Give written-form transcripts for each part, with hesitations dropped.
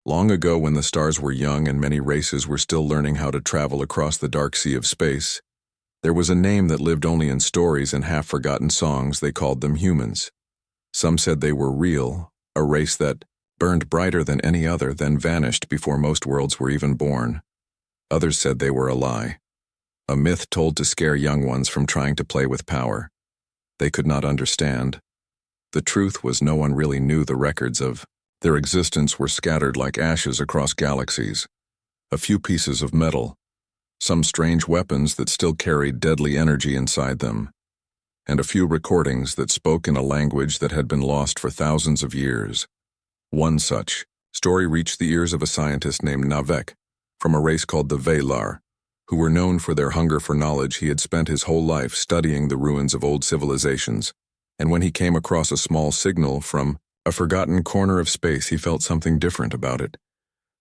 Long ago, when the stars were young and many races were still learning how to travel across the dark sea of space, there was a name that lived only in stories and half-forgotten songs. They called them humans. Some said they were real, a race that burned brighter than any other, then vanished before most worlds were even born. Others said they were a lie, a myth told to scare young ones from trying to play with power. They could not understand. The truth was, no one really knew. The records of their existence were scattered like ashes across galaxies. A few pieces of metal, some strange weapons that still carried deadly energy inside them, and a few recordings that spoke in a language that had been lost for thousands of years. One such story reached the ears of a scientist named Navek, from a race called the Velar, who were known for their hunger for knowledge. He had spent his whole life studying the ruins of old civilizations, and when he came across a small signal from a forgotten corner of space, he felt something different about it.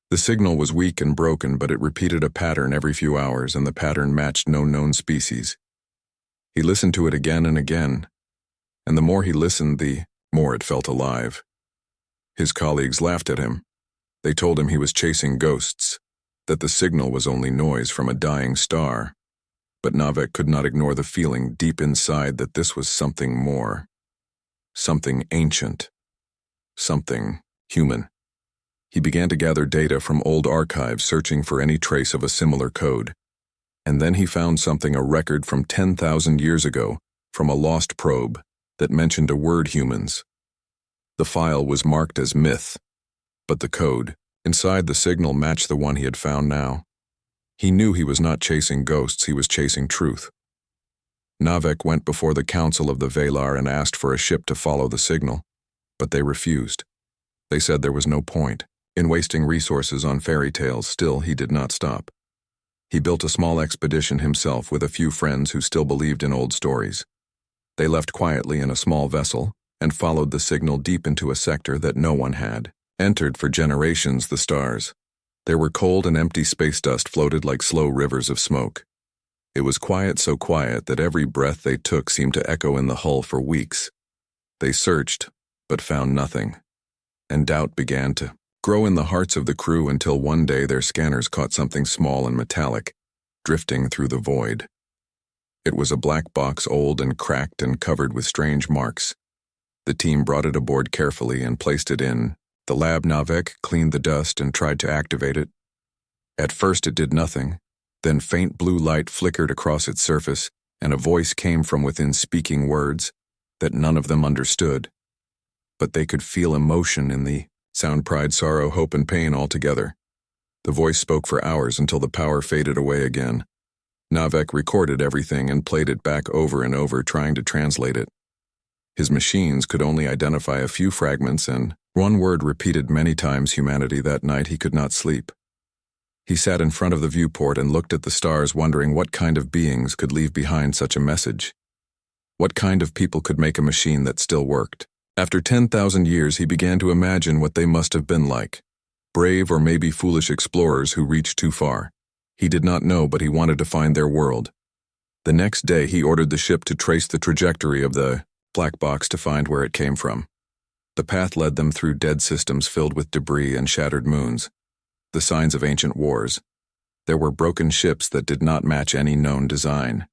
The signal was weak and broken, but it repeated a pattern every few hours, and the pattern matched no known species. He listened to it again and again, and the more he listened, the more it felt alive. His colleagues laughed at him. They told him he was chasing ghosts, that the signal was only noise from a dying star. But Navek could not ignore the feeling deep inside that this was something more. Something ancient. Something human. He began to gather data from old archives, searching for any trace of a similar code. And then he found something, a record from 10,000 years ago, from a lost probe, that mentioned a word, humans. The file was marked as myth, but the code inside the signal matched the one he had found now. He knew he was not chasing ghosts, he was chasing truth. Navek went before the council of the Velar and asked for a ship to follow the signal, but they refused. They said there was no point in wasting resources on fairy tales. Still, he did not stop. He built a small expedition himself with a few friends who still believed in old stories. They left quietly in a small vessel and followed the signal deep into a sector that no one had entered for generations, the stars. There were cold and empty space dust floated like slow rivers of smoke. It was quiet, so quiet that every breath they took seemed to echo in the hull for weeks. They searched, but found nothing, and doubt began to grow in the hearts of the crew until one day their scanners caught something small and metallic, drifting through the void. It was a black box, old and cracked and covered with strange marks. The team brought it aboard carefully and placed it in the lab. Navek cleaned the dust and tried to activate it. At first it did nothing. Then faint blue light flickered across its surface, and a voice came from within, speaking words that none of them understood. But they could feel emotion in the sound: pride, sorrow, hope, and pain all together. The voice spoke for hours until the power faded away again. Navek recorded everything and played it back over and over, trying to translate it. His machines could only identify a few fragments, and one word repeated many times: humanity. That night he could not sleep. He sat in front of the viewport and looked at the stars, wondering what kind of beings could leave behind such a message. What kind of people could make a machine that still worked? After 10,000 years, he began to imagine what they must have been like. Brave or maybe foolish explorers who reached too far. He did not know, but he wanted to find their world. The next day, he ordered the ship to trace the trajectory of the black box to find where it came from. The path led them through dead systems filled with debris and shattered moons, the signs of ancient wars. There were broken ships that did not match any known design.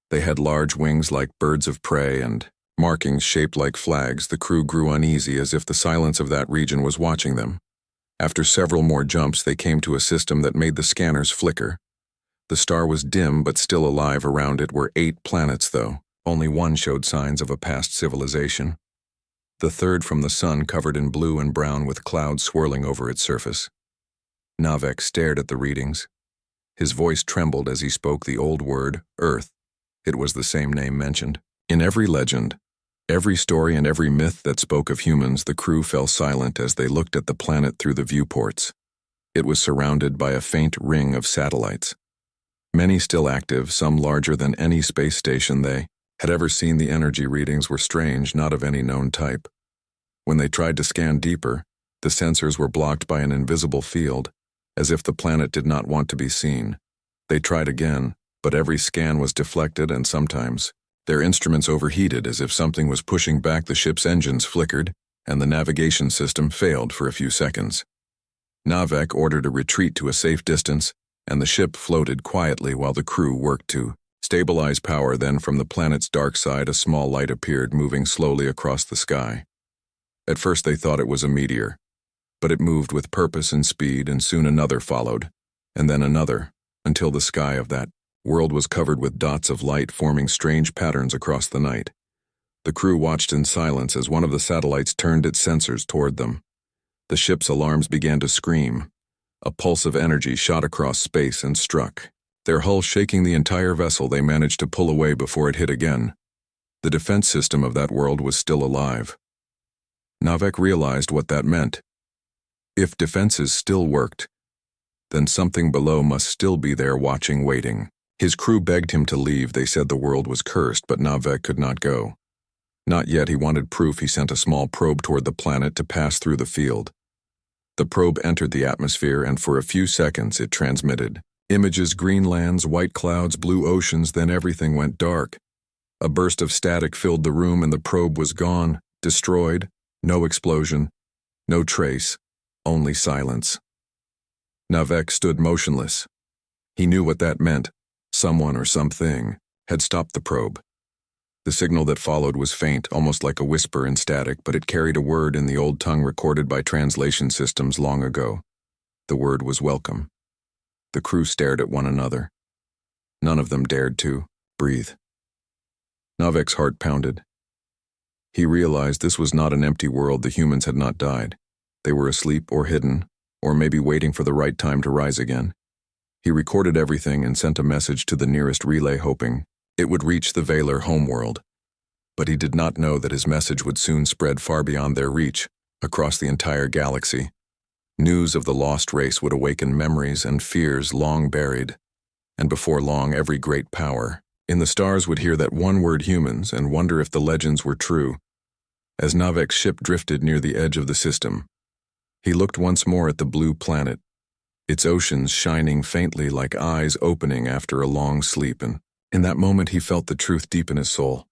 They had large wings like birds of prey and markings shaped like flags. The crew grew uneasy, as if the silence of that region was watching them. After several more jumps, they came to a system that made the scanners flicker. The star was dim but still alive. Around it were 8 planets, though. Only one showed signs of a past civilization. The third from the sun, covered in blue and brown with clouds swirling over its surface. Navek stared at the readings. His voice trembled as he spoke the old word, Earth. It was the same name mentioned in every legend, every story, and every myth that spoke of humans. The crew fell silent as they looked at the planet through the viewports. It was surrounded by a faint ring of satellites. Many still active, some larger than any space station they had ever seen. The energy readings were strange, not of any known type. When they tried to scan deeper, the sensors were blocked by an invisible field, as if the planet did not want to be seen. They tried again, but every scan was deflected, and sometimes their instruments overheated, as if something was pushing back. The ship's engines flickered, and the navigation system failed for a few seconds. Navek ordered a retreat to a safe distance, and the ship floated quietly while the crew worked to stabilize power. Then from the planet's dark side a small light appeared, moving slowly across the sky. At first they thought it was a meteor, but it moved with purpose and speed, and soon another followed, and then another, until the sky of that world was covered with dots of light forming strange patterns across the night. The crew watched in silence as one of the satellites turned its sensors toward them. The ship's alarms began to scream. A pulse of energy shot across space and struck. Their hull shaking the entire vessel, they managed to pull away before it hit again. The defense system of that world was still alive. Navek realized what that meant. If defenses still worked, then something below must still be there watching, waiting. His crew begged him to leave. They said the world was cursed, but Navek could not go. Not yet. He wanted proof. He sent a small probe toward the planet to pass through the field. The probe entered the atmosphere, and for a few seconds it transmitted images: green lands, white clouds, blue oceans. Then everything went dark. A burst of static filled the room, and the probe was gone, destroyed. No explosion, no trace, only silence. Navek stood motionless. He knew what that meant. Someone or something had stopped the probe. The signal that followed was faint, almost like a whisper in static, but it carried a word in the old tongue recorded by translation systems long ago. The word was welcome. The crew stared at one another. None of them dared to breathe. Navek's heart pounded. He realized this was not an empty world. The humans had not died. They were asleep or hidden, or maybe waiting for the right time to rise again. He recorded everything and sent a message to the nearest relay, hoping it would reach the Valar homeworld. But he did not know that his message would soon spread far beyond their reach, across the entire galaxy. News of the lost race would awaken memories and fears long buried. And before long, every great power in the stars would hear that one word, humans, and wonder if the legends were true. As Navek's ship drifted near the edge of the system, he looked once more at the blue planet, its oceans shining faintly like eyes opening after a long sleep, and in that moment he felt the truth deep in his soul.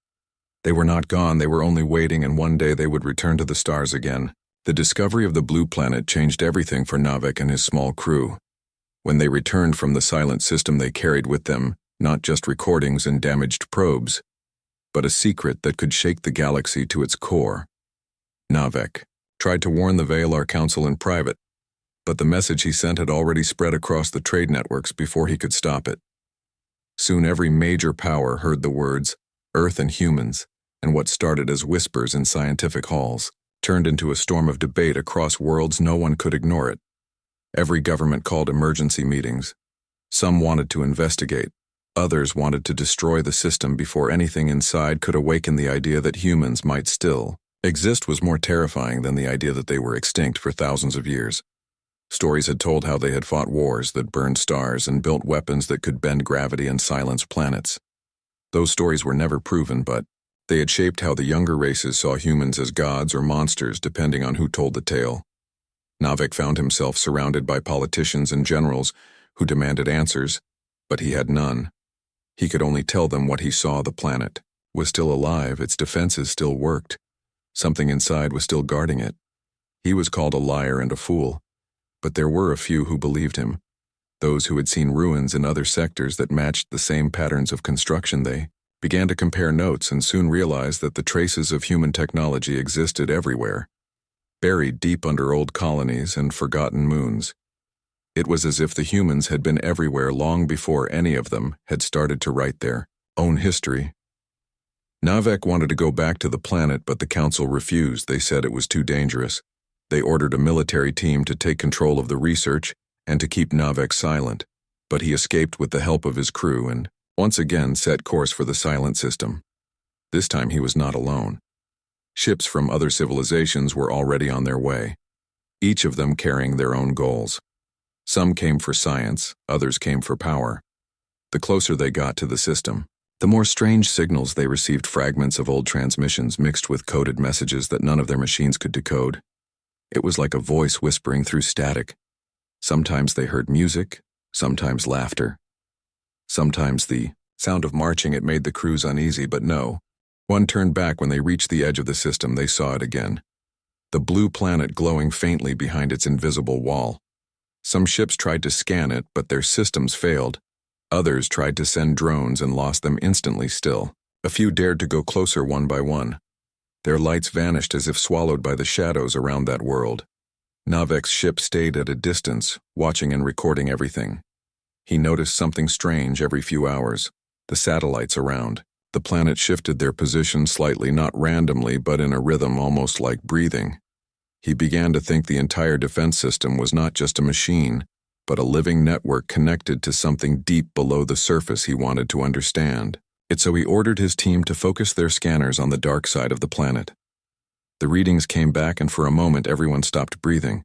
They were not gone, they were only waiting, and one day they would return to the stars again. The discovery of the blue planet changed everything for Navek and his small crew. When they returned from the silent system, they carried with them not just recordings and damaged probes, but a secret that could shake the galaxy to its core. Navek tried to warn the Valar Council in private, but the message he sent had already spread across the trade networks before he could stop it. Soon every major power heard the words Earth and humans, and what started as whispers in scientific halls turned into a storm of debate across worlds. No one could ignore it. Every government called emergency meetings. Some wanted to investigate. Others wanted to destroy the system before anything inside could awaken. The idea that humans might still exist was more terrifying than the idea that they were extinct for thousands of years. Stories had told how they had fought wars that burned stars and built weapons that could bend gravity and silence planets. Those stories were never proven, but they had shaped how the younger races saw humans as gods or monsters, depending on who told the tale. Navek found himself surrounded by politicians and generals who demanded answers, but he had none. He could only tell them what he saw. The planet was still alive, its defenses still worked. Something inside was still guarding it. He was called a liar and a fool, but there were a few who believed him. Those who had seen ruins in other sectors that matched the same patterns of construction. They began to compare notes and soon realized that the traces of human technology existed everywhere, buried deep under old colonies and forgotten moons. It was as if the humans had been everywhere long before any of them had started to write their own history. Navek wanted to go back to the planet, but the council refused. They said it was too dangerous. They ordered a military team to take control of the research and to keep Navek silent, but he escaped with the help of his crew and once again set course for the silent system. This time he was not alone. Ships from other civilizations were already on their way, each of them carrying their own goals. Some came for science, others came for power. The closer they got to the system, the more strange signals they received, fragments of old transmissions mixed with coded messages that none of their machines could decode. It was like a voice whispering through static. Sometimes they heard music, sometimes laughter. Sometimes the sound of marching. It made the crews uneasy, but no. One turned back when they reached the edge of the system. They saw it again. The blue planet glowing faintly behind its invisible wall. Some ships tried to scan it, but their systems failed. Others tried to send drones and lost them instantly still. A few dared to go closer one by one. Their lights vanished as if swallowed by the shadows around that world. Navek's ship stayed at a distance, watching and recording everything. He noticed something strange every few hours. The satellites around. The planet shifted their position slightly, not randomly, but in a rhythm almost like breathing. He began to think the entire defense system was not just a machine, but a living network connected to something deep below the surface he wanted to understand. So he ordered his team to focus their scanners on the dark side of the planet. The readings came back, and for a moment everyone stopped breathing.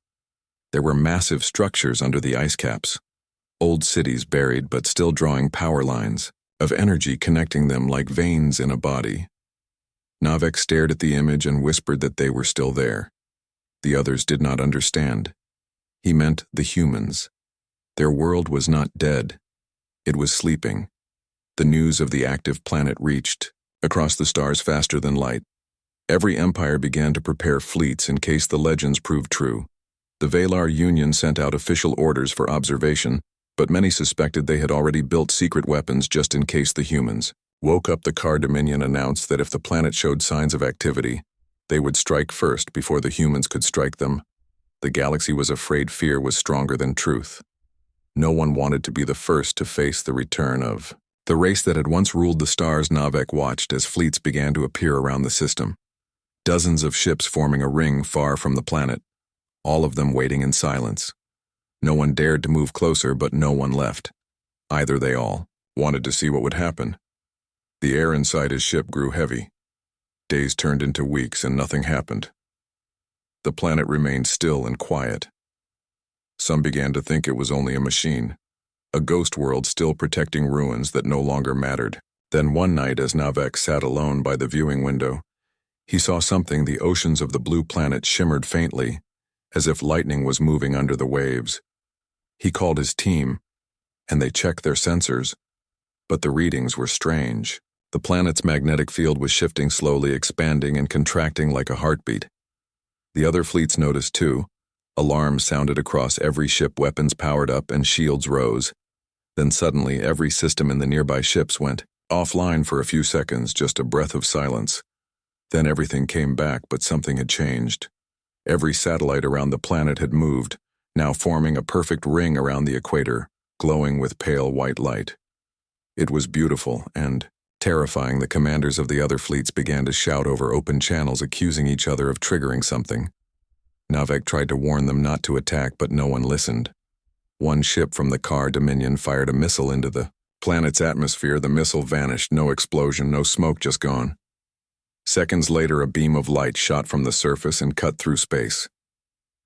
There were massive structures under the ice caps. Old cities buried but still drawing power lines, of energy connecting them like veins in a body. Navek stared at the image and whispered that they were still there. The others did not understand. He meant the humans. Their world was not dead. It was sleeping. The news of the active planet reached, across the stars faster than light. Every empire began to prepare fleets in case the legends proved true. The Valar Union sent out official orders for observation, but many suspected they had already built secret weapons just in case the humans woke up. The Car Dominion announced that if the planet showed signs of activity, they would strike first before the humans could strike them. The galaxy was afraid fear was stronger than truth. No one wanted to be the first to face the return of the race that had once ruled the stars. Navek watched as fleets began to appear around the system. Dozens of ships forming a ring far from the planet, all of them waiting in silence. No one dared to move closer, but no one left. Either they all wanted to see what would happen. The air inside his ship grew heavy. Days turned into weeks and nothing happened. The planet remained still and quiet. Some began to think it was only a machine, a ghost world still protecting ruins that no longer mattered. Then one night, as Navek sat alone by the viewing window, he saw something. The oceans of the blue planet shimmered faintly, as if lightning was moving under the waves. He called his team, and they checked their sensors, but the readings were strange. The planet's magnetic field was shifting slowly, expanding and contracting like a heartbeat. The other fleets noticed too. Alarms sounded across every ship, weapons powered up and shields rose. Then suddenly every system in the nearby ships went offline for a few seconds, just a breath of silence. Then everything came back, but something had changed. Every satellite around the planet had moved, now forming a perfect ring around the equator, glowing with pale white light. It was beautiful and terrifying. The commanders of the other fleets began to shout over open channels, accusing each other of triggering something. Navek tried to warn them not to attack, but no one listened. One ship from the Car Dominion fired a missile into the planet's atmosphere. The missile vanished, no explosion, no smoke, just gone. Seconds later, a beam of light shot from the surface and cut through space,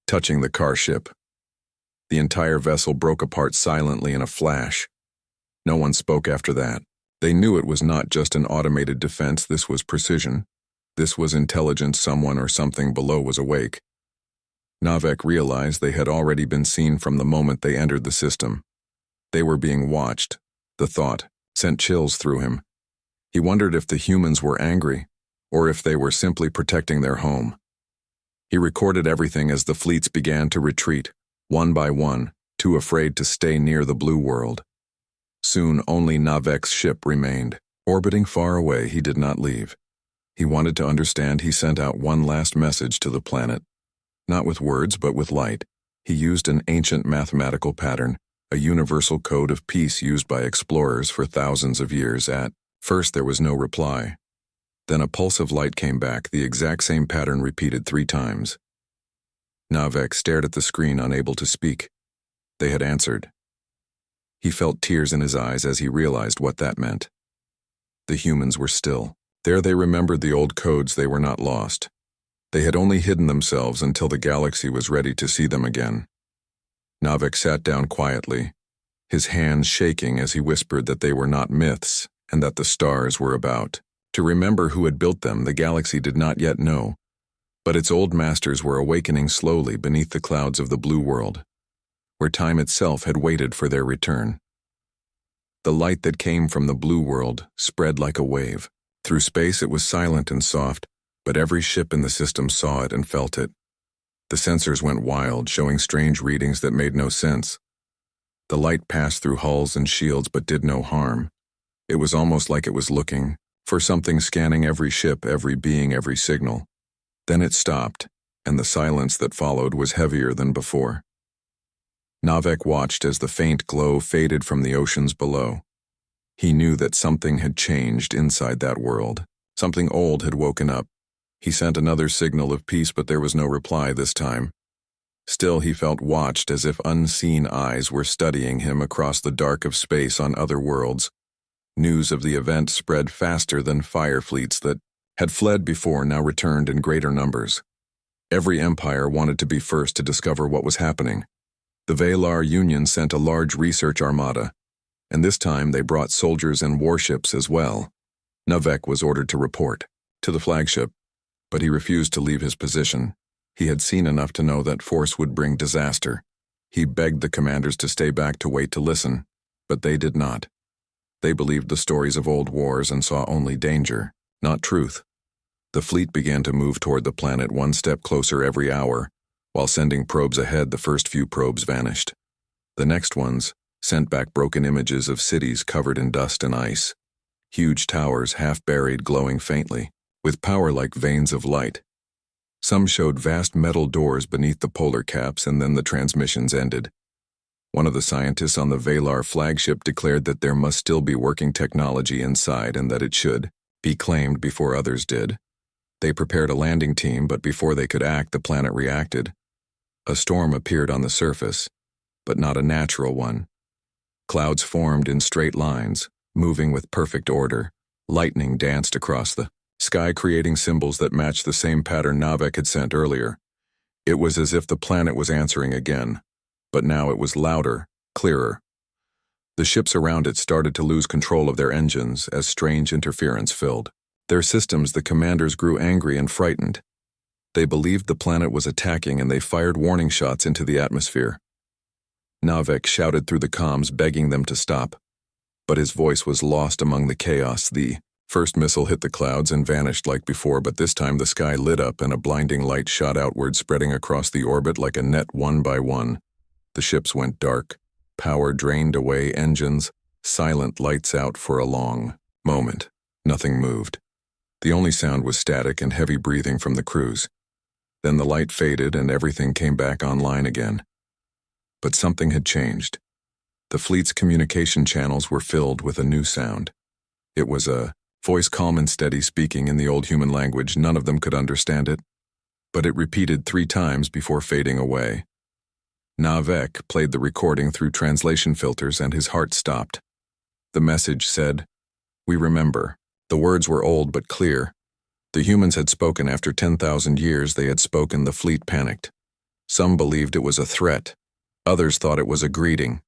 touching the car ship. The entire vessel broke apart silently in a flash. No one spoke after that. They knew it was not just an automated defense. This was precision. This was intelligence. Someone or something below was awake. Navek realized they had already been seen from the moment they entered the system. They were being watched. The thought sent chills through him. He wondered if the humans were angry, or if they were simply protecting their home. He recorded everything as the fleets began to retreat, one by one, too afraid to stay near the blue world. Soon only Navek's ship remained. Orbiting far away, he did not leave. He wanted to understand. He sent out one last message to the planet. Not with words, but with light. He used an ancient mathematical pattern, a universal code of peace used by explorers for thousands of years. At first there was no reply. Then a pulse of light came back, the exact same pattern repeated 3 times. Navek stared at the screen, unable to speak. They had answered. He felt tears in his eyes as he realized what that meant. The humans were still. There they remembered the old codes. They were not lost. They had only hidden themselves until the galaxy was ready to see them again. Navek sat down quietly, his hands shaking as he whispered that they were not myths and that the stars were about to remember who had built them. The galaxy did not yet know, but its old masters were awakening slowly beneath the clouds of the blue world, where time itself had waited for their return. The light that came from the blue world spread like a wave. Through space it was silent and soft, but every ship in the system saw it and felt it. The sensors went wild, showing strange readings that made no sense. The light passed through hulls and shields but did no harm. It was almost like it was looking for something, scanning every ship, every being, every signal. Then it stopped, and the silence that followed was heavier than before. Navek watched as the faint glow faded from the oceans below. He knew that something had changed inside that world. Something old had woken up. He sent another signal of peace, but there was no reply this time. Still, he felt watched, as if unseen eyes were studying him across the dark of space on other worlds. News of the event spread faster than fire fleets that had fled before now returned in greater numbers. Every empire wanted to be first to discover what was happening. The Valar Union sent a large research armada, and this time they brought soldiers and warships as well. Navek was ordered to report to the flagship, but he refused to leave his position. He had seen enough to know that force would bring disaster. He begged the commanders to stay back to wait to listen, but they did not. They believed the stories of old wars and saw only danger, not truth. The fleet began to move toward the planet one step closer every hour. While sending probes ahead, the first few probes vanished. The next ones sent back broken images of cities covered in dust and ice. Huge towers, half buried, glowing faintly, with power like veins of light. Some showed vast metal doors beneath the polar caps, and then the transmissions ended. One of the scientists on the Valar flagship declared that there must still be working technology inside and that it should be claimed before others did. They prepared a landing team, but before they could act, the planet reacted. A storm appeared on the surface, but not a natural one. Clouds formed in straight lines, moving with perfect order. Lightning danced across the sky, creating symbols that matched the same pattern Navek had sent earlier. It was as if the planet was answering again, but now it was louder, clearer. The ships around it started to lose control of their engines as strange interference filled their systems. The commanders grew angry and frightened. They believed the planet was attacking, and they fired warning shots into the atmosphere. Navek shouted through the comms, begging them to stop, but his voice was lost among the chaos. The first missile hit the clouds and vanished like before, but this time the sky lit up and a blinding light shot outward, spreading across the orbit like a net one by one. The ships went dark, power drained away, engines silent, lights out for a long moment. Nothing moved. The only sound was static and heavy breathing from the crews. Then the light faded and everything came back online again. But something had changed. The fleet's communication channels were filled with a new sound. It was a voice, calm and steady, speaking in the old human language. None of them could understand it, but it repeated 3 times before fading away. Navek played the recording through translation filters, and his heart stopped. The message said, "We remember." The words were old but clear. The humans had spoken after 10,000 years. They had spoken. The fleet panicked. Some believed it was a threat. Others thought it was a greeting.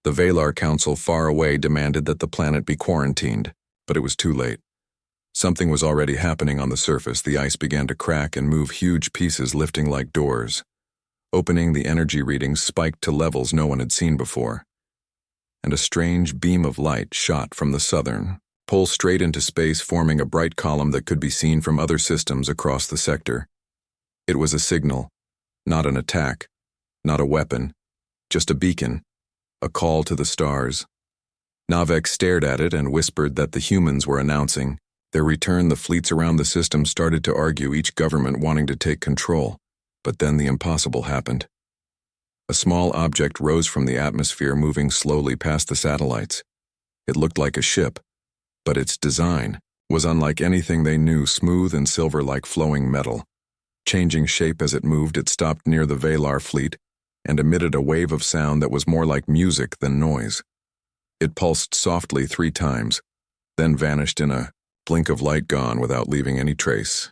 The Valar Council far away demanded that the planet be quarantined, but it was too late. Something was already happening on the surface. The ice began to crack and move, huge pieces lifting like doors. Opening, the energy readings spiked to levels no one had seen before. And a strange beam of light shot from the southern pole straight into space, forming a bright column that could be seen from other systems across the sector. It was a signal, not an attack, not a weapon, just a beacon, a call to the stars. Navek stared at it and whispered that the humans were announcing their return. The fleets around the system started to argue, each government wanting to take control. But then the impossible happened. A small object rose from the atmosphere, moving slowly past the satellites. It looked like a ship, but its design was unlike anything they knew, smooth and silver like flowing metal. Changing shape as it moved, it stopped near the Valar fleet and emitted a wave of sound that was more like music than noise. It pulsed softly 3 times, then vanished in a blink of light, gone without leaving any trace.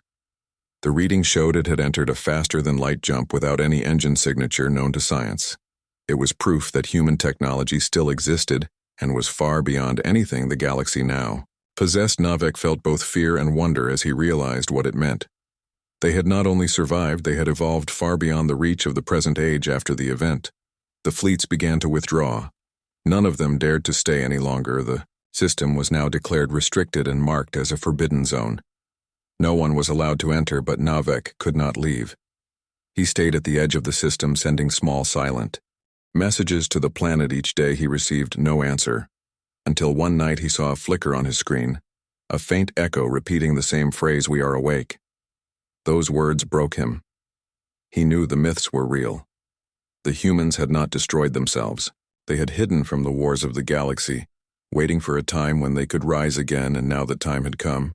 The reading showed it had entered a faster-than-light jump without any engine signature known to science. It was proof that human technology still existed and was far beyond anything the galaxy now possessed. Navek felt both fear and wonder as he realized what it meant. They had not only survived, they had evolved far beyond the reach of the present age. After the event, the fleets began to withdraw. None of them dared to stay any longer. The system was now declared restricted and marked as a forbidden zone. No one was allowed to enter, but Navek could not leave. He stayed at the edge of the system, sending small silent messages to the planet each day. He received no answer, until one night he saw a flicker on his screen, a faint echo repeating the same phrase, "We are awake." Those words broke him. He knew the myths were real. The humans had not destroyed themselves. They had hidden from the wars of the galaxy, waiting for a time when they could rise again, and now the time had come.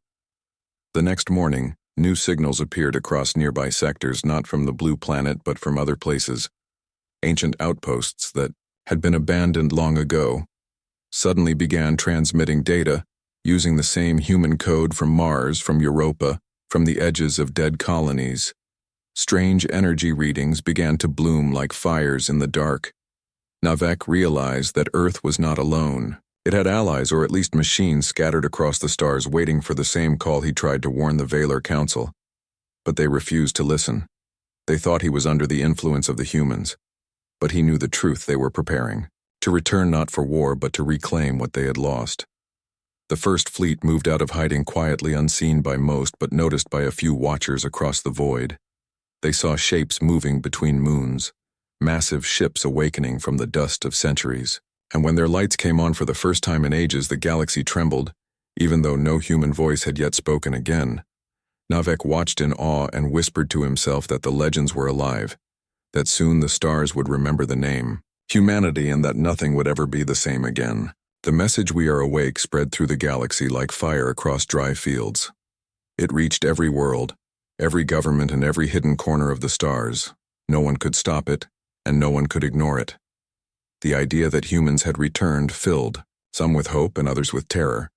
The next morning, new signals appeared across nearby sectors, not from the blue planet but from other places. Ancient outposts that had been abandoned long ago suddenly began transmitting data, using the same human code from Mars, from Europa, from the edges of dead colonies. Strange energy readings began to bloom like fires in the dark. Navek realized that Earth was not alone. It had allies, or at least machines, scattered across the stars waiting for the same call. He tried to warn the Valor Council, but they refused to listen. They thought he was under the influence of the humans, but he knew the truth. They were preparing to return, not for war, but to reclaim what they had lost. The First Fleet moved out of hiding quietly, unseen by most, but noticed by a few watchers across the void. They saw shapes moving between moons, massive ships awakening from the dust of centuries. And when their lights came on for the first time in ages, the galaxy trembled, even though no human voice had yet spoken again. Navek watched in awe and whispered to himself that the legends were alive, that soon the stars would remember the name, humanity, and that nothing would ever be the same again. The message, "We are awake," spread through the galaxy like fire across dry fields. It reached every world, every government, and every hidden corner of the stars. No one could stop it, and no one could ignore it. The idea that humans had returned filled, some with hope and others with terror.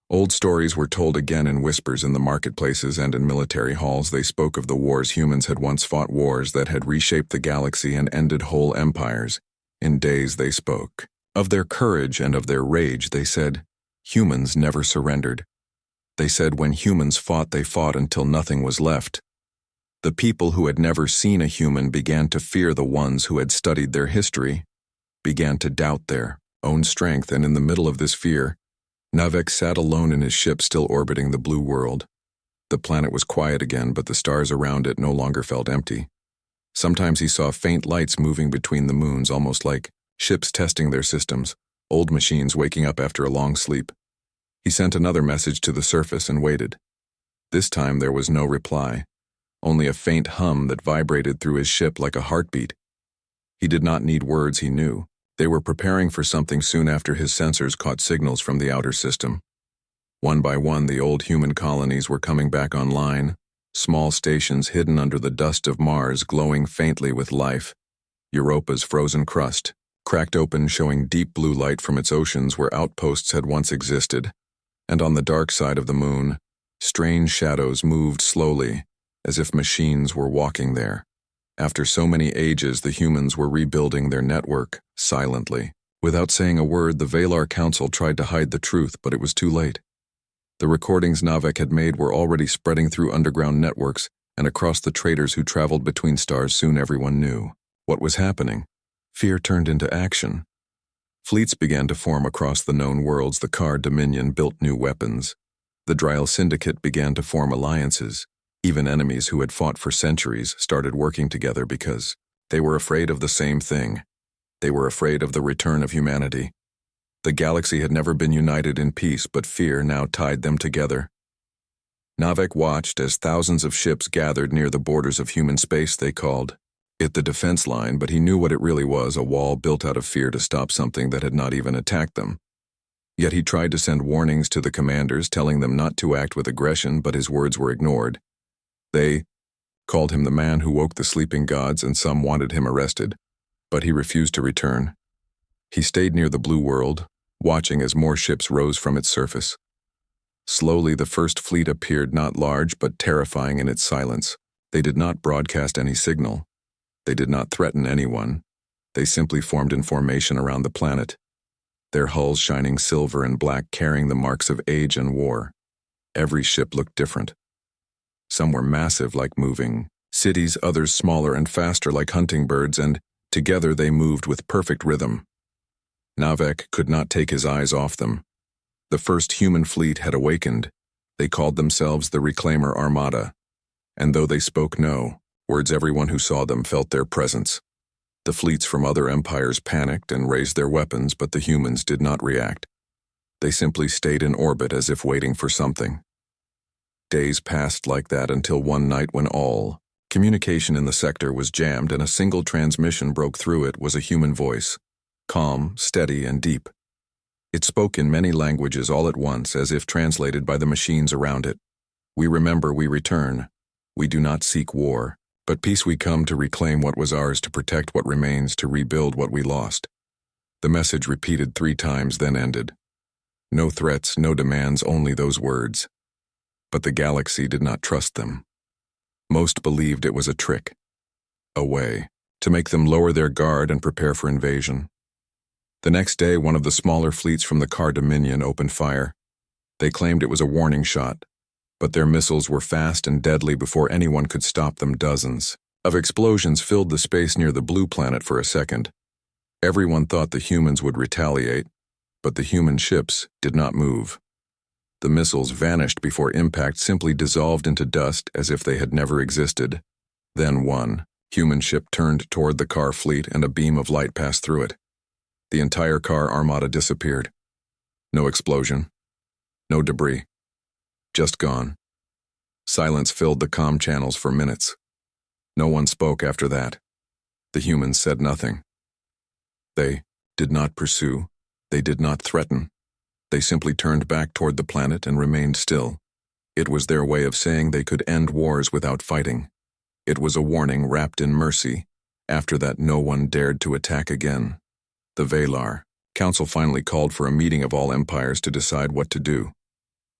Old stories were told again in whispers in the marketplaces and in military halls. They spoke of the wars humans had once fought, wars that had reshaped the galaxy and ended whole empires. In days they spoke of their courage and of their rage. They said, humans never surrendered. They said when humans fought, they fought until nothing was left. The people who had never seen a human began to fear the ones who had studied their history, began to doubt their own strength, and in the middle of this fear, Navek sat alone in his ship, still orbiting the blue world. The planet was quiet again, but the stars around it no longer felt empty. Sometimes he saw faint lights moving between the moons, almost like ships testing their systems, old machines waking up after a long sleep. He sent another message to the surface and waited. This time there was no reply, only a faint hum that vibrated through his ship like a heartbeat. He did not need words, he knew. They were preparing for something soon after his sensors caught signals from the outer system. One by one, the old human colonies were coming back online, small stations hidden under the dust of Mars glowing faintly with life. Europa's frozen crust cracked open, showing deep blue light from its oceans where outposts had once existed. And on the dark side of the moon, strange shadows moved slowly, as if machines were walking there. After so many ages, the humans were rebuilding their network, silently. Without saying a word, the Valor Council tried to hide the truth, but it was too late. The recordings Navek had made were already spreading through underground networks and across the traders who traveled between stars. Soon everyone knew what was happening. Fear turned into action. Fleets began to form across the known worlds. The Car Dominion built new weapons. The Dryle Syndicate began to form alliances. Even enemies who had fought for centuries started working together because they were afraid of the same thing. They were afraid of the return of humanity. The galaxy had never been united in peace, but fear now tied them together. Navek watched as thousands of ships gathered near the borders of human space. They called it the defense line, but he knew what it really was, a wall built out of fear to stop something that had not even attacked them. Yet he tried to send warnings to the commanders, telling them not to act with aggression, but his words were ignored. They called him the man who woke the sleeping gods, and some wanted him arrested, but he refused to return. He stayed near the blue world, watching as more ships rose from its surface. Slowly, the First Fleet appeared, not large but terrifying in its silence. They did not broadcast any signal. They did not threaten anyone. They simply formed in formation around the planet, their hulls shining silver and black, carrying the marks of age and war. Every ship looked different. Some were massive like moving cities, others smaller and faster like hunting birds, and together they moved with perfect rhythm. Navek could not take his eyes off them. The first human fleet had awakened. They called themselves the Reclaimer Armada, and though they spoke no, Words everyone who saw them felt their presence. The fleets from other empires panicked and raised their weapons, but the humans did not react. They simply stayed in orbit as if waiting for something. Days passed like that until one night when all communication in the sector was jammed and a single transmission broke through. It was a human voice, calm, steady, and deep. It spoke in many languages all at once, as if translated by the machines around it. We remember, we return. We do not seek war, but peace. We come to reclaim what was ours, to protect what remains, to rebuild what we lost. The message repeated 3 times, then ended. No threats, no demands, only those words. But the galaxy did not trust them. Most believed it was a trick, a way to make them lower their guard and prepare for invasion. The next day, one of the smaller fleets from the Car Dominion opened fire. They claimed it was a warning shot, but their missiles were fast and deadly. Before anyone could stop them, dozens of explosions filled the space near the blue planet. For a second, everyone thought the humans would retaliate, but the human ships did not move. The missiles vanished before impact, simply dissolved into dust as if they had never existed. Then one human ship turned toward the car fleet and a beam of light passed through it. The entire car armada disappeared. No explosion, no debris, just gone. Silence filled the comm channels for minutes. No one spoke after that. The humans said nothing. They did not pursue. They did not threaten. They simply turned back toward the planet and remained still. It was their way of saying they could end wars without fighting. It was a warning wrapped in mercy. After that, no one dared to attack again. The Valar Council finally called for a meeting of all empires to decide what to do.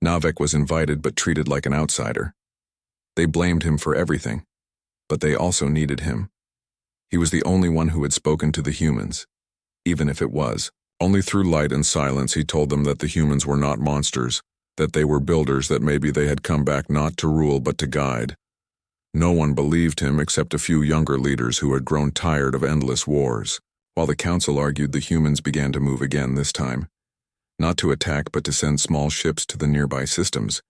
Navek was invited but treated like an outsider. They blamed him for everything, but they also needed him. He was the only one who had spoken to the humans, even if it was only through light and silence. He told them that the humans were not monsters, that they were builders, that maybe they had come back not to rule but to guide. No one believed him except a few younger leaders who had grown tired of endless wars. While the council argued, the humans began to move again, this time. Not to attack, but to send small ships to the nearby systems.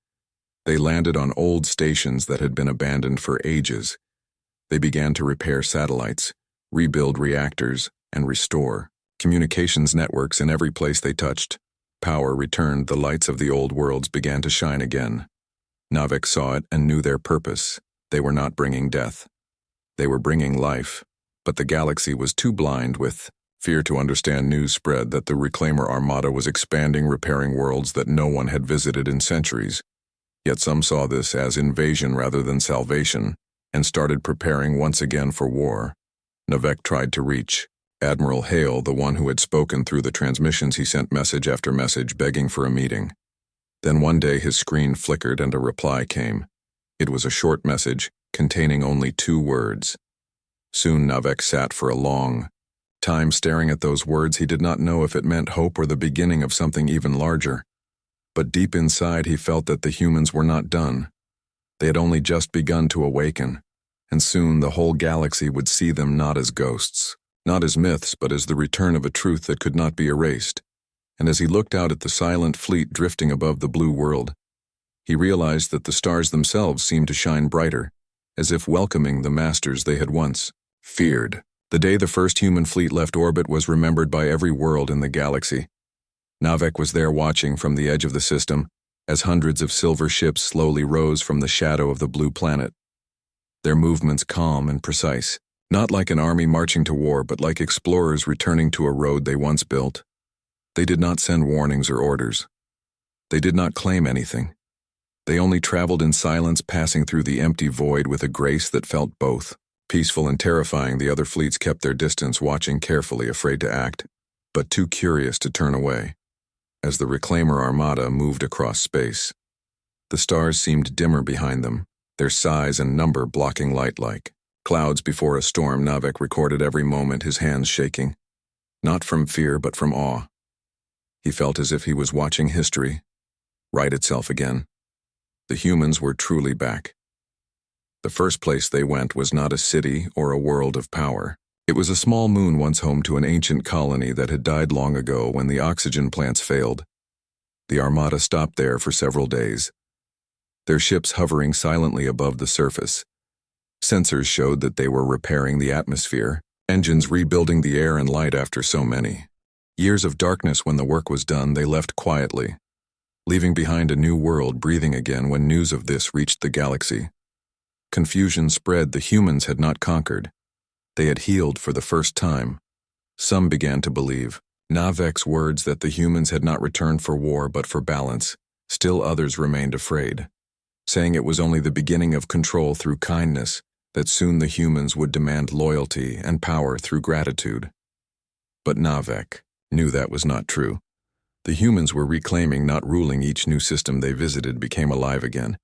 They landed on old stations that had been abandoned for ages. They began to repair satellites, rebuild reactors, and restore communications networks in every place they touched. Power returned, the lights of the old worlds began to shine again. Navek saw it and knew their purpose. They were not bringing death. They were bringing life. But the galaxy was too blind with fear to understand. News spread that the Reclaimer Armada was expanding, repairing worlds that no one had visited in centuries. Yet some saw this as invasion rather than salvation, and started preparing once again for war. Navek tried to reach Admiral Hale, the one who had spoken through the transmissions. He sent message after message begging for a meeting. Then one day his screen flickered and a reply came. It was a short message containing only 2 words. Soon Navek sat for a long time staring at those words. He did not know if it meant hope or the beginning of something even larger. But deep inside he felt that the humans were not done. They had only just begun to awaken, and soon the whole galaxy would see them not as ghosts, not as myths, but as the return of a truth that could not be erased. And as he looked out at the silent fleet drifting above the blue world, he realized that the stars themselves seemed to shine brighter, as if welcoming the masters they had once feared. The day the first human fleet left orbit was remembered by every world in the galaxy. Navek was there watching from the edge of the system as hundreds of silver ships slowly rose from the shadow of the blue planet. Their movements calm and precise, not like an army marching to war, but like explorers returning to a road they once built. They did not send warnings or orders. They did not claim anything. They only traveled in silence, passing through the empty void with a grace that felt both peaceful and terrifying. The other fleets kept their distance, watching carefully, afraid to act, but too curious to turn away. As the Reclaimer Armada moved across space, the stars seemed dimmer behind them, their size and number blocking light like clouds before a storm. Navek recorded every moment, his hands shaking, not from fear but from awe. He felt as if he was watching history write itself again. The humans were truly back. The first place they went was not a city or a world of power. It was a small moon once home to an ancient colony that had died long ago when the oxygen plants failed. The Armada stopped there for several days, their ships hovering silently above the surface, Sensors showed that they were repairing the atmosphere, engines rebuilding the air and light after so many years of darkness. When the work was done, they left quietly, leaving behind a new world breathing again. When news of this reached the galaxy, confusion spread. The humans had not conquered. They had healed for the first time. Some began to believe Navek's words that the humans had not returned for war but for balance. Still others remained afraid, saying it was only the beginning of control through kindness, that soon the humans would demand loyalty and power through gratitude. But Navek knew that was not true. The humans were reclaiming, not ruling. Each new system they visited became alive again.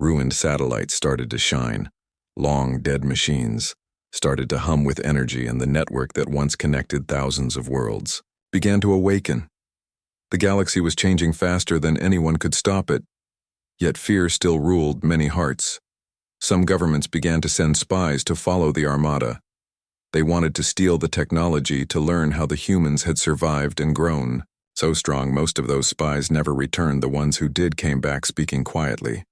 Ruined satellites started to shine. Long, dead machines started to hum with energy, and the network that once connected thousands of worlds began to awaken. The galaxy was changing faster than anyone could stop it, yet fear still ruled many hearts. Some governments began to send spies to follow the Armada. They wanted to steal the technology to learn how the humans had survived and grown. So strong, most of those spies never returned. The ones who did came back speaking quietly,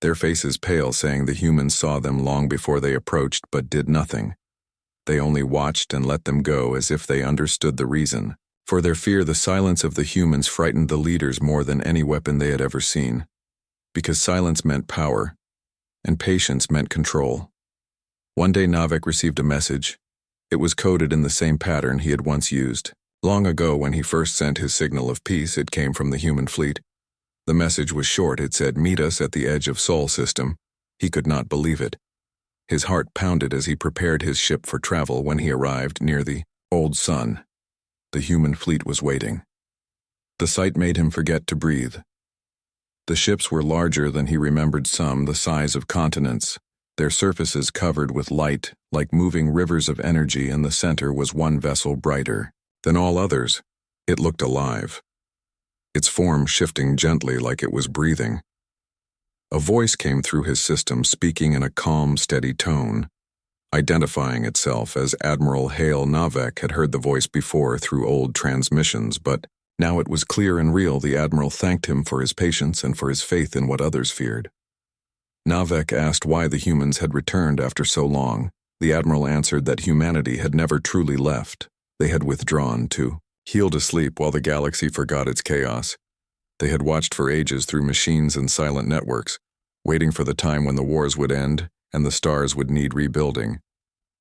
their faces pale, saying the humans saw them long before they approached but did nothing. They only watched and let them go, as if they understood the reason for their fear. The silence of the humans frightened the leaders more than any weapon they had ever seen, because silence meant power, and patience meant control. One day Navek received a message. It was coded in the same pattern he had once used. Long ago, when he first sent his signal of peace, it came from the human fleet. The message was short. It said, "Meet us at the edge of Sol system." He could not believe it. His heart pounded as he prepared his ship for travel. When he arrived near the old sun, the human fleet was waiting. The sight made him forget to breathe. The ships were larger than he remembered, some the size of continents, their surfaces covered with light like moving rivers of energy. In the center was one vessel, brighter than all others. It looked alive, its form shifting gently like it was breathing. A voice came through his system, speaking in a calm, steady tone, identifying itself as Admiral Hale. Navek had heard the voice before through old transmissions, but now it was clear and real. The Admiral thanked him for his patience and for his faith in what others feared. Navek asked why the humans had returned after so long. The Admiral answered that humanity had never truly left. They had withdrawn to heal, to sleep while the galaxy forgot its chaos. They had watched for ages through machines and silent networks, waiting for the time when the wars would end and the stars would need rebuilding.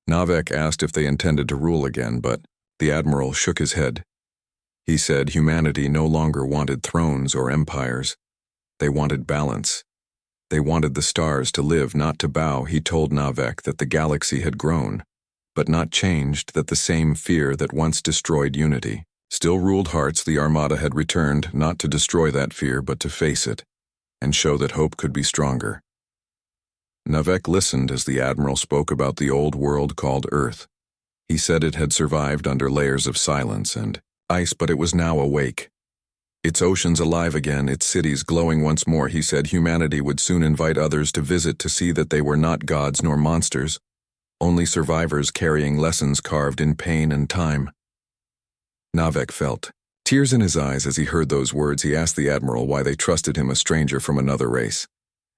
Navek asked if they intended to rule again, but the Admiral shook his head. He said humanity no longer wanted thrones or empires. They wanted balance. They wanted the stars to live, not to bow. He told Navek that the galaxy had grown, but not changed, that the same fear that once destroyed unity still ruled hearts. The Armada had returned, not to destroy that fear, but to face it and show that hope could be stronger. Navek listened as the Admiral spoke about the old world called Earth. He said it had survived under layers of silence and ice, but it was now awake. Its oceans alive again, its cities glowing once more. He said humanity would soon invite others to visit, to see that they were not gods nor monsters, only survivors carrying lessons carved in pain and time. Navek felt tears in his eyes as he heard those words. He asked the Admiral why they trusted him, a stranger from another race.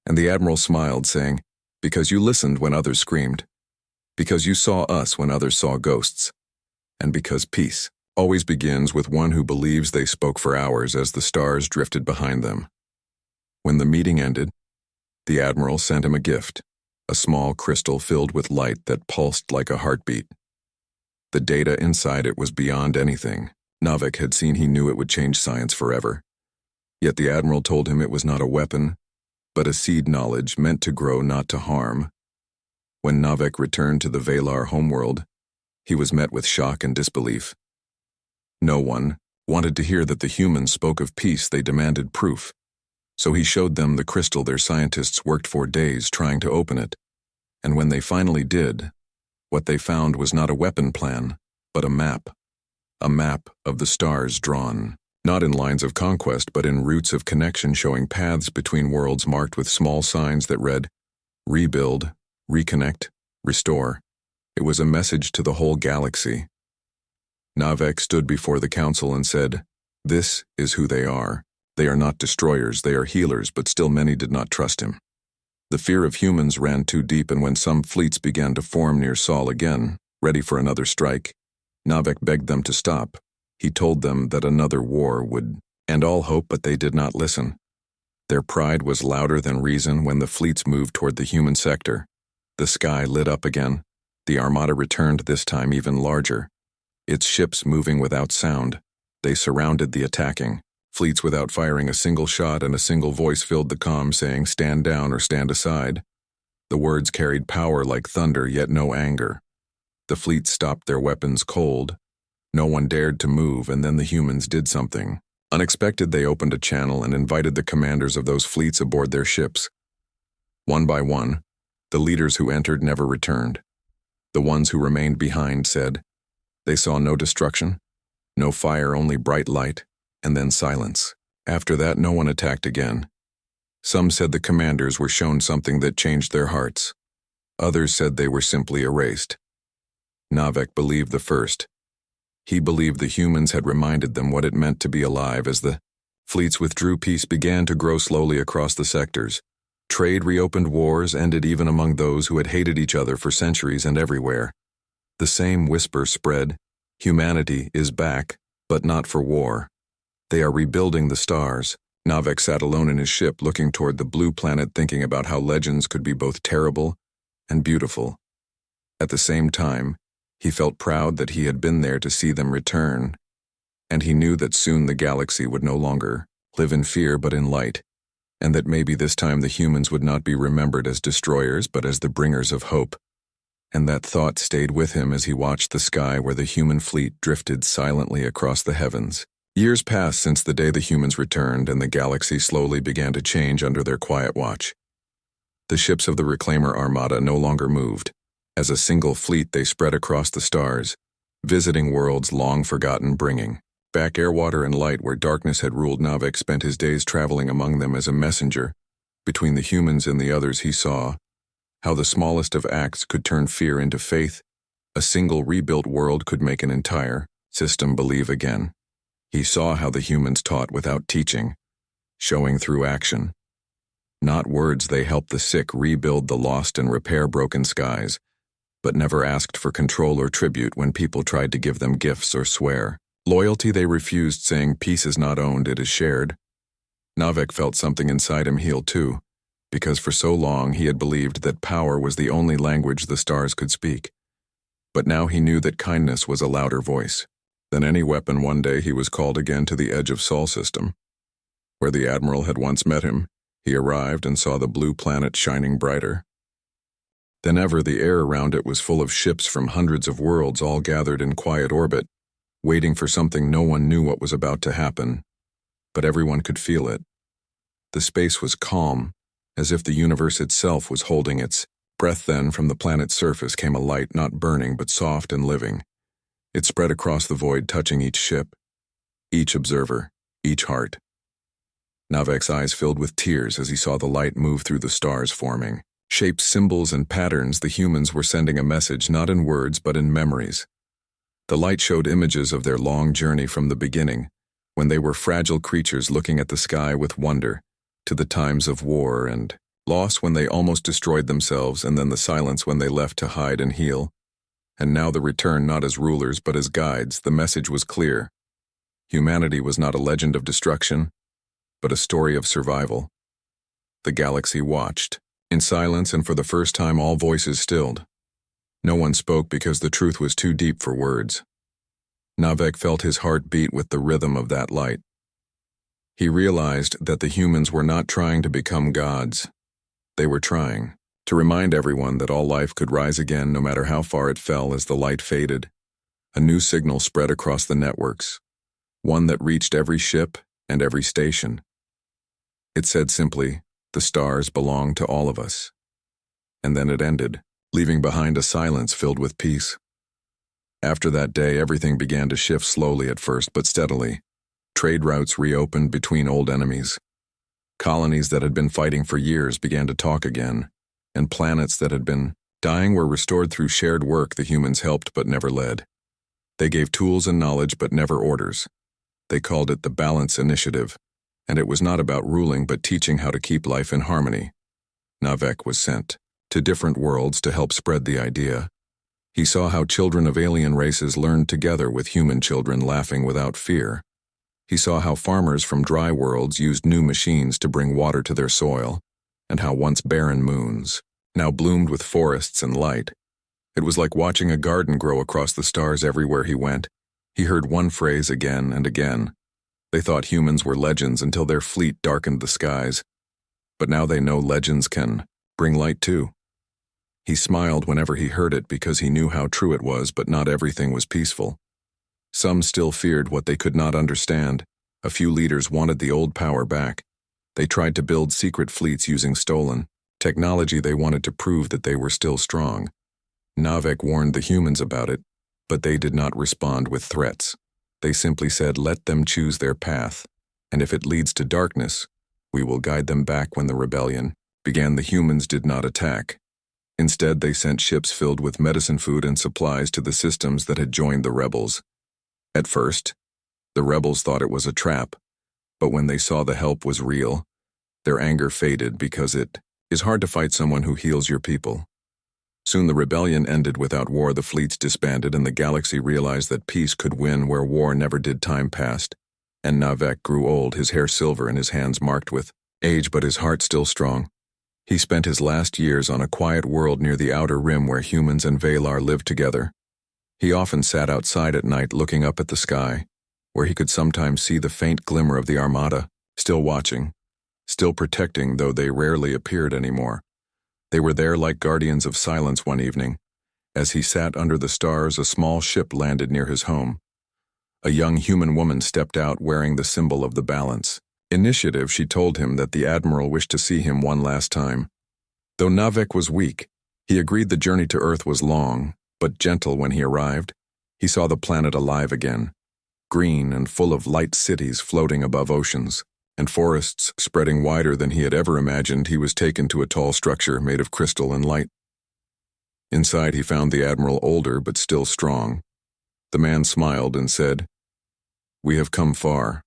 And the Admiral smiled, saying, "Because you listened when others screamed. Because you saw us when others saw ghosts. And because peace always begins with one who believes." They spoke for hours as the stars drifted behind them. When the meeting ended, the Admiral sent him a gift, a small crystal filled with light that pulsed like a heartbeat. The data inside it was beyond anything Navek had seen. He knew it would change science forever. Yet the Admiral told him it was not a weapon, but a seed, knowledge meant to grow, not to harm. When Navek returned to the Valar homeworld, he was met with shock and disbelief. No one wanted to hear that the humans spoke of peace. They demanded proof. So he showed them the crystal. Their scientists worked for days trying to open it. And when they finally did, what they found was not a weapon plan, but a map of the stars, drawn not in lines of conquest, but in routes of connection, showing paths between worlds marked with small signs that read, "Rebuild, reconnect, restore." It was a message to the whole galaxy. Navek stood before the council and said, "This is who they are. They are not destroyers, they are healers," but still many did not trust him. The fear of humans ran too deep, and when some fleets began to form near Sol again, ready for another strike, Navek begged them to stop. He told them that another war would end all hope, but they did not listen. Their pride was louder than reason when the fleets moved toward the human sector. The sky lit up again. The armada returned, this time even larger. Its ships moving without sound. They surrounded the attacking fleets without firing a single shot, and a single voice filled the comm saying, "Stand down or stand aside." The words carried power like thunder, yet no anger. The fleets stopped their weapons cold. No one dared to move, and then the humans did something unexpected. They opened a channel and invited the commanders of those fleets aboard their ships. One by one, the leaders who entered never returned. The ones who remained behind said they saw no destruction, no fire, only bright light, and then silence. After that, no one attacked again. Some said the commanders were shown something that changed their hearts. Others said they were simply erased. Navek believed the first. He believed the humans had reminded them what it meant to be alive. As the fleets withdrew, peace began to grow slowly across the sectors. Trade reopened, wars ended even among those who had hated each other for centuries, and everywhere the same whisper spread: humanity is back, but not for war. They are rebuilding the stars. Navek sat alone in his ship, looking toward the blue planet, thinking about how legends could be both terrible and beautiful. At the same time, he felt proud that he had been there to see them return, and he knew that soon the galaxy would no longer live in fear but in light, and that maybe this time the humans would not be remembered as destroyers but as the bringers of hope. And that thought stayed with him as he watched the sky where the human fleet drifted silently across the heavens. Years passed since the day the humans returned, and the galaxy slowly began to change under their quiet watch. The ships of the Reclaimer Armada no longer moved. As a single fleet, they spread across the stars, visiting worlds long forgotten, bringing back air, water, and light where darkness had ruled. Navek spent his days traveling among them as a messenger. Between the humans and the others, he saw how the smallest of acts could turn fear into faith. A single rebuilt world could make an entire system believe again. He saw how the humans taught without teaching, showing through action. Not words, they helped the sick rebuild the lost and repair broken skies, but never asked for control or tribute when people tried to give them gifts or swear. Loyalty they refused, saying peace is not owned, it is shared. Navek felt something inside him heal too, because for so long he had believed that power was the only language the stars could speak. But now he knew that kindness was a louder voice than any weapon. One day he was called again to the edge of Sol system, where the Admiral had once met him. He arrived and saw the blue planet shining brighter than ever. The air around it was full of ships from hundreds of worlds, all gathered in quiet orbit, waiting for something. No one knew what was about to happen, but everyone could feel it. The space was calm, as if the universe itself was holding its breath. Then from the planet's surface came a light, not burning but soft and living. It spread across the void, touching each ship, each observer, each heart. Navek's eyes filled with tears as he saw the light move through the stars, forming shapes, symbols, and patterns. The humans were sending a message, not in words but in memories. The light showed images of their long journey from the beginning, when they were fragile creatures looking at the sky with wonder, to the times of war and loss when they almost destroyed themselves, and then the silence when they left to hide and heal. And now the return, not as rulers but as guides. The message was clear. Humanity was not a legend of destruction, but a story of survival. The galaxy watched in silence, and for the first time all voices stilled. No one spoke because the truth was too deep for words. Navek felt his heart beat with the rhythm of that light. He realized that the humans were not trying to become gods. They were trying to remind everyone that all life could rise again, no matter how far it fell. As the light faded, a new signal spread across the networks, one that reached every ship and every station. It said simply, "The stars belong to all of us." And then it ended, leaving behind a silence filled with peace. After that day, everything began to shift, slowly at first, but steadily. Trade routes reopened between old enemies. Colonies that had been fighting for years began to talk again, and planets that had been dying were restored through shared work. The humans helped but never led. They gave tools and knowledge but never orders. They called it the Balance Initiative, and it was not about ruling but teaching how to keep life in harmony. Navek was sent to different worlds to help spread the idea. He saw how children of alien races learned together with human children laughing without fear. He saw how farmers from dry worlds used new machines to bring water to their soil, and how once barren moons now bloomed with forests and light. It was like watching a garden grow across the stars everywhere he went. He heard one phrase again and again. They thought humans were legends until their fleet darkened the skies. But now they know legends can bring light too. He smiled whenever he heard it because he knew how true it was, but not everything was peaceful. Some still feared what they could not understand. A few leaders wanted the old power back. They tried to build secret fleets using stolen technology. They wanted to prove that they were still strong. Navek warned the humans about it, but they did not respond with threats. They simply said, let them choose their path, and if it leads to darkness, we will guide them back. When the rebellion began, the humans did not attack. Instead, they sent ships filled with medicine, food, and supplies to the systems that had joined the rebels. At first, the rebels thought it was a trap, but when they saw the help was real, their anger faded because it is hard to fight someone who heals your people. Soon the rebellion ended without war. The fleets disbanded and the galaxy realized that peace could win where war never did. Time passed, and Navek grew old, his hair silver and his hands marked with age, but his heart still strong. He spent his last years on a quiet world near the outer rim where humans and Valar lived together. He often sat outside at night looking up at the sky, where he could sometimes see the faint glimmer of the Armada, still watching, still protecting, though they rarely appeared anymore. They were there like guardians of silence. One evening, as he sat under the stars, a small ship landed near his home. A young human woman stepped out wearing the symbol of the balance. Initiative, she told him that the Admiral wished to see him one last time. Though Navek was weak, he agreed the journey to Earth was long, but gentle. When he arrived, he saw the planet alive again, green and full of light, cities floating above oceans, and forests spreading wider than he had ever imagined. He was taken to a tall structure made of crystal and light. Inside, he found the Admiral, older but still strong. The man smiled and said, "We have come far."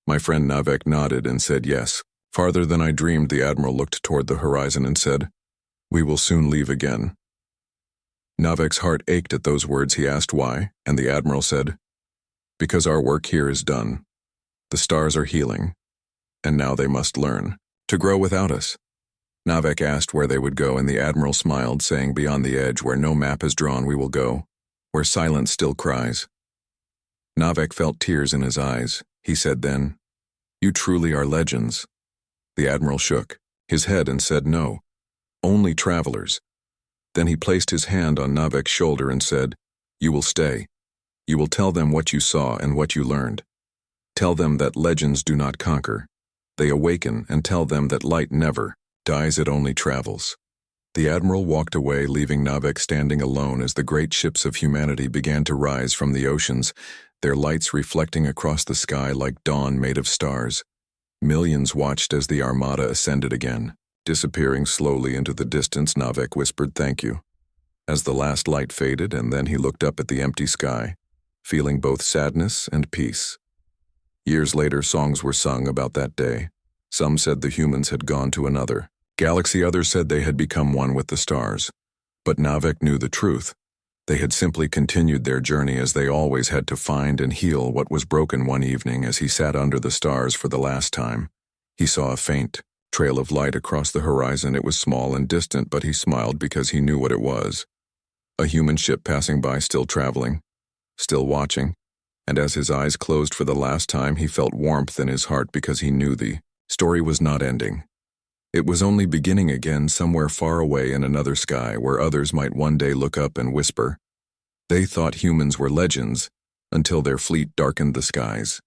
My friend Navek nodded and said yes. "Farther than I dreamed." The Admiral looked toward the horizon and said, "We will soon leave again." Navek's heart ached at those words. He asked why, and the Admiral said, "Because our work here is done. The stars are healing, and now they must learn to grow without us." Navek asked where they would go, and the Admiral smiled, saying, "Beyond the edge, where no map is drawn, we will go, where silence still cries." Navek felt tears in his eyes. He said then, "You truly are legends." The Admiral shook his head and said, "No, only travelers." Then he placed his hand on Navek's shoulder and said, "You will stay. You will tell them what you saw and what you learned. Tell them that legends do not conquer. They awaken, and tell them that light never dies, it only travels." The Admiral walked away, leaving Navek standing alone as the great ships of humanity began to rise from the oceans, their lights reflecting across the sky like dawn made of stars. Millions watched as the Armada ascended again, disappearing slowly into the distance. Navek whispered, "Thank you," as the last light faded, and then he looked up at the empty sky, feeling both sadness and peace. Years later, songs were sung about that day. Some said the humans had gone to another galaxy, others said they had become one with the stars. But Navek knew the truth. They had simply continued their journey, as they always had to find and heal what was broken. One evening, as he sat under the stars for the last time, he saw a faint trail of light across the horizon. It was small and distant, but he smiled because he knew what it was. A human ship passing by, still traveling, still watching, and as his eyes closed for the last time, he felt warmth in his heart because he knew the story was not ending. It was only beginning again, somewhere far away in another sky where others might one day look up and whisper. They thought humans were legends until their fleet darkened the skies.